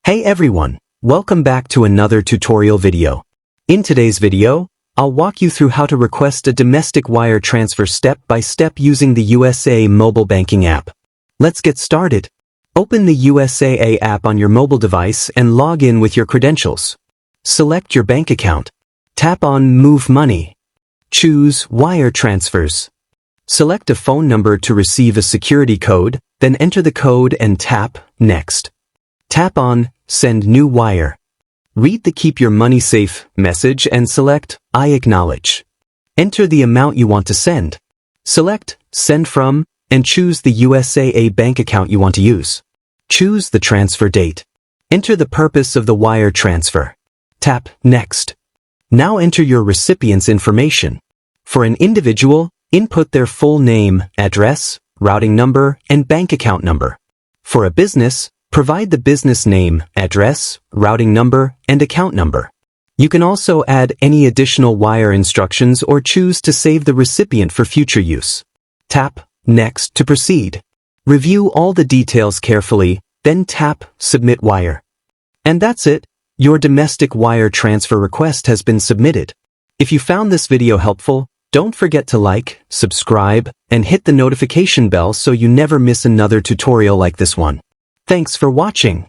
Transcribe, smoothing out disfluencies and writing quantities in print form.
Hey everyone, welcome back to another tutorial video. In today's video, I'll walk you through how to request a domestic wire transfer step by step using the USAA mobile banking app. Let's get started. Open the USAA app on your mobile device and log in with your credentials. Select your bank account. Tap on Move Money. Choose Wire Transfers. Select a phone number to receive a security code, then enter the code and tap Next. Tap on Send New Wire. Read the Keep Your Money Safe message and select I acknowledge. Enter the amount you want to send. Select Send From and choose the USAA bank account you want to use. Choose the transfer date. Enter the purpose of the wire transfer. Tap Next. Now enter your recipient's information. For an individual, input their full name, address, routing number, and bank account number. For a business, provide the business name, address, routing number, and account number. You can also add any additional wire instructions or choose to save the recipient for future use. Tap Next to proceed. Review all the details carefully, then tap Submit Wire. And that's it. Your domestic wire transfer request has been submitted. If you found this video helpful, don't forget to like, subscribe, and hit the notification bell so you never miss another tutorial like this one. Thanks for watching.